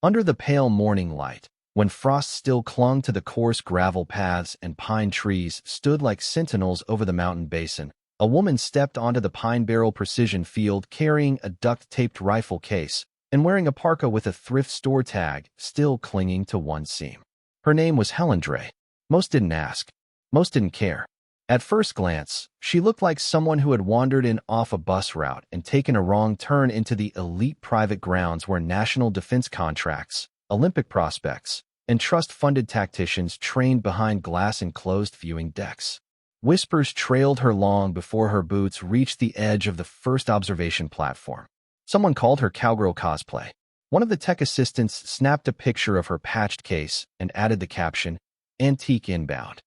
Under the pale morning light, when frost still clung to the coarse gravel paths and pine trees stood like sentinels over the mountain basin, a woman stepped onto the pine barrel precision field carrying a duct-taped rifle case and wearing a parka with a thrift store tag still clinging to one seam. Her name was Helen Dray. Most didn't ask. Most didn't care. At first glance, she looked like someone who had wandered in off a bus route and taken a wrong turn into the elite private grounds where national defense contracts, Olympic prospects, and trust-funded tacticians trained behind glass-enclosed viewing decks. Whispers trailed her long before her boots reached the edge of the first observation platform. Someone called her cowgirl cosplay. One of the tech assistants snapped a picture of her patched case and added the caption, "Antique inbound."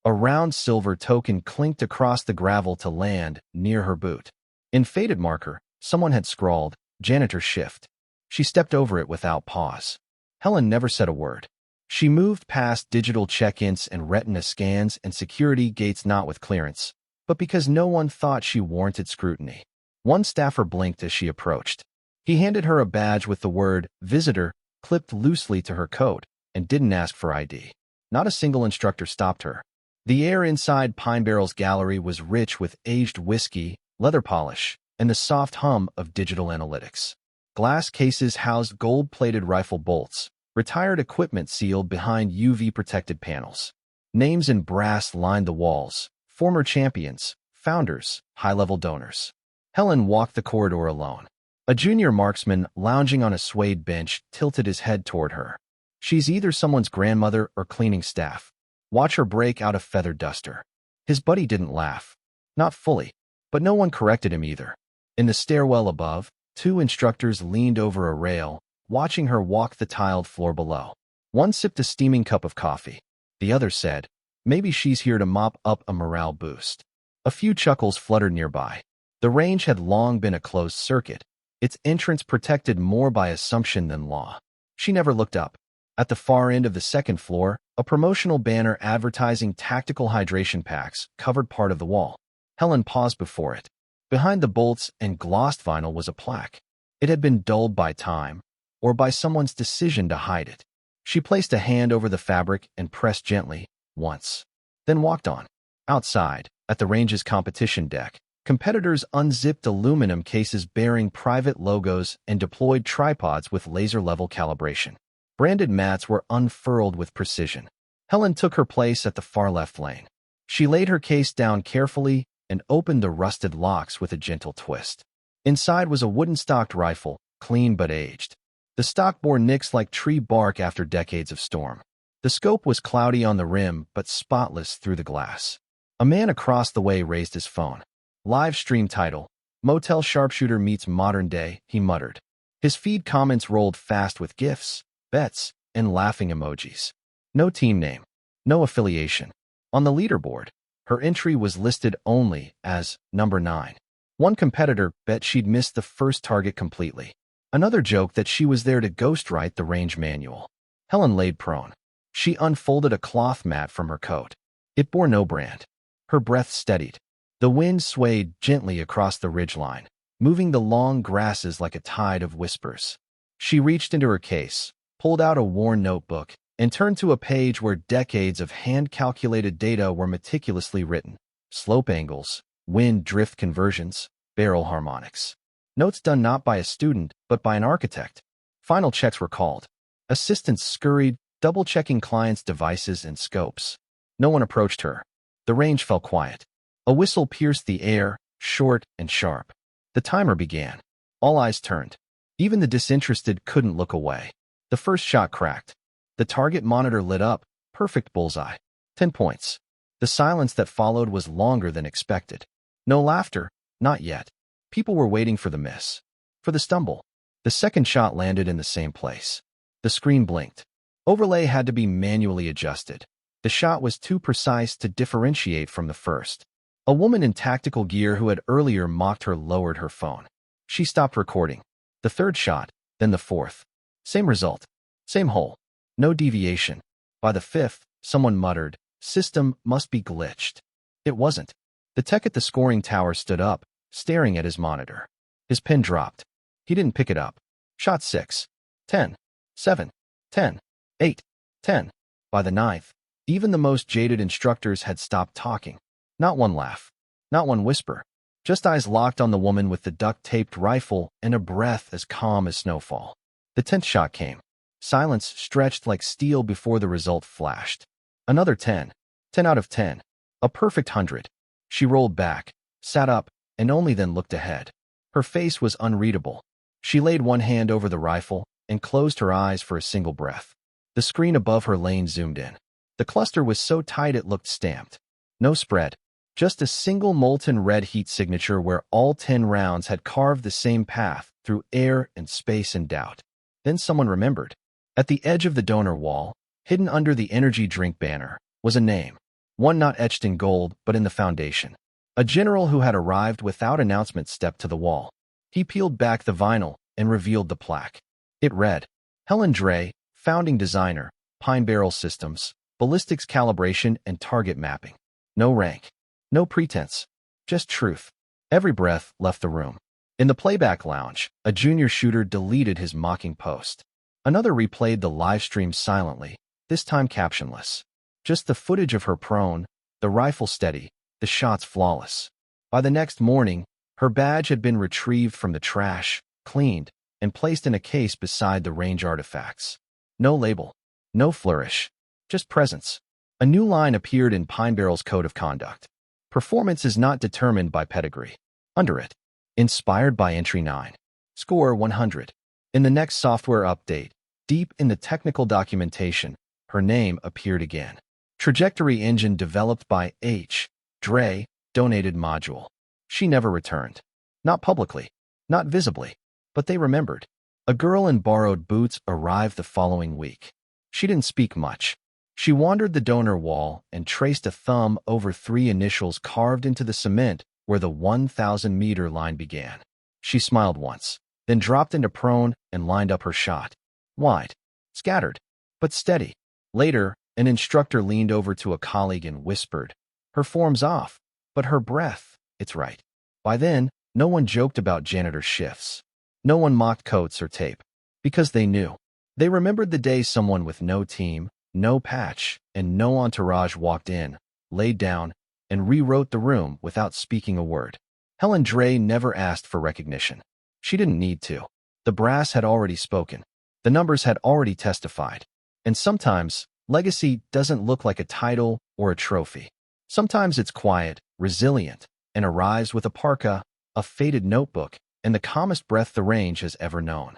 A round silver token clinked across the gravel to land near her boot. In faded marker, someone had scrawled, "Janitor shift." She stepped over it without pause. Helen never said a word. She moved past digital check-ins and retina scans and security gates not with clearance, but because no one thought she warranted scrutiny. One staffer blinked as she approached. He handed her a badge with the word "Visitor" clipped loosely to her coat and didn't ask for ID. Not a single instructor stopped her. The air inside Pine Barrel's gallery was rich with aged whiskey, leather polish, and the soft hum of digital analytics. Glass cases housed gold-plated rifle bolts, retired equipment sealed behind UV-protected panels. Names in brass lined the walls, former champions, founders, high-level donors. Helen walked the corridor alone. A junior marksman lounging on a suede bench tilted his head toward her. She's either someone's grandmother or cleaning staff. Watch her break out a feather duster. His buddy didn't laugh. Not fully, but no one corrected him either. In the stairwell above, two instructors leaned over a rail, watching her walk the tiled floor below. One sipped a steaming cup of coffee. The other said, "Maybe she's here to mop up a morale boost." A few chuckles fluttered nearby. The range had long been a closed circuit, its entrance protected more by assumption than law. She never looked up. At the far end of the second floor, a promotional banner advertising tactical hydration packs covered part of the wall. Helen paused before it. Behind the bolts and glossed vinyl was a plaque. It had been dulled by time, or by someone's decision to hide it. She placed a hand over the fabric and pressed gently, once. Then walked on. Outside, at the range's competition deck, competitors unzipped aluminum cases bearing private logos and deployed tripods with laser-level calibration. Branded mats were unfurled with precision. Helen took her place at the far left lane. She laid her case down carefully and opened the rusted locks with a gentle twist. Inside was a wooden-stocked rifle, clean but aged. The stock bore nicks like tree bark after decades of storm. The scope was cloudy on the rim but spotless through the glass. A man across the way raised his phone. Live stream title, "Motel Sharpshooter Meets Modern Day," he muttered. His feed comments rolled fast with gifs, bets, and laughing emojis. No team name. No affiliation. On the leaderboard, her entry was listed only as number 9. One competitor bet she'd missed the first target completely. Another joked that she was there to ghostwrite the range manual. Helen laid prone. She unfolded a cloth mat from her coat. It bore no brand. Her breath steadied. The wind swayed gently across the ridgeline, moving the long grasses like a tide of whispers. She reached into her case, pulled out a worn notebook, and turned to a page where decades of hand-calculated data were meticulously written. Slope angles, wind drift conversions, barrel harmonics. Notes done not by a student, but by an architect. Final checks were called. Assistants scurried, double-checking clients' devices and scopes. No one approached her. The range fell quiet. A whistle pierced the air, short and sharp. The timer began. All eyes turned. Even the disinterested couldn't look away. The first shot cracked. The target monitor lit up, perfect bullseye. 10 points. The silence that followed was longer than expected. No laughter, not yet. People were waiting for the miss. For the stumble. The second shot landed in the same place. The screen blinked. Overlay had to be manually adjusted. The shot was too precise to differentiate from the first. A woman in tactical gear who had earlier mocked her lowered her phone. She stopped recording. The third shot, then the fourth. Same result. Same hole. No deviation. By the fifth, someone muttered, "System must be glitched." It wasn't. The tech at the scoring tower stood up, staring at his monitor. His pen dropped. He didn't pick it up. Shot 6. 10. 7, 10, 8, 10. By the ninth, even the most jaded instructors had stopped talking. Not one laugh, not one whisper, just eyes locked on the woman with the duct-taped rifle and a breath as calm as snowfall. The 10th shot came. Silence stretched like steel before the result flashed. Another 10. 10 out of 10. A perfect 100. She rolled back, sat up, and only then looked ahead. Her face was unreadable. She laid one hand over the rifle and closed her eyes for a single breath. The screen above her lane zoomed in. The cluster was so tight it looked stamped. No spread, just a single molten red heat signature where all 10 rounds had carved the same path through air and space and doubt. Then someone remembered. At the edge of the donor wall, hidden under the energy drink banner, was a name. One not etched in gold, but in the foundation. A general who had arrived without announcement stepped to the wall. He peeled back the vinyl and revealed the plaque. It read, Helen Dre, founding designer, Pine Barrel Systems, ballistics calibration and target mapping. No rank, no pretense, just truth. Every breath left the room. In the playback lounge, a junior shooter deleted his mocking post. Another replayed the live stream silently, this time captionless. Just the footage of her prone, the rifle steady, the shots flawless. By the next morning, her badge had been retrieved from the trash, cleaned, and placed in a case beside the range artifacts. No label, no flourish, just presence. A new line appeared in Pine Barrel's code of conduct. Performance is not determined by pedigree. Under it, inspired by entry 9. Score 100. In the next software update, deep in the technical documentation, her name appeared again. Trajectory engine developed by H. Dre, donated module. She never returned. Not publicly, not visibly, but they remembered. A girl in borrowed boots arrived the following week. She didn't speak much. She wandered the donor wall and traced a thumb over 3 initials carved into the cement where the 1,000-meter line began. She smiled once, then dropped into prone and lined up her shot. Wide, scattered, but steady. Later, an instructor leaned over to a colleague and whispered, Her form's off, but her breath, it's right. By then, no one joked about janitor shifts. No one mocked coats or tape. Because they knew. They remembered the day someone with no team, no patch, and no entourage walked in, laid down, and rewrote the room without speaking a word. Helen Dre never asked for recognition. She didn't need to. The brass had already spoken. The numbers had already testified. And sometimes, legacy doesn't look like a title or a trophy. Sometimes it's quiet, resilient, and arrives with a parka, a faded notebook, and the calmest breath the range has ever known.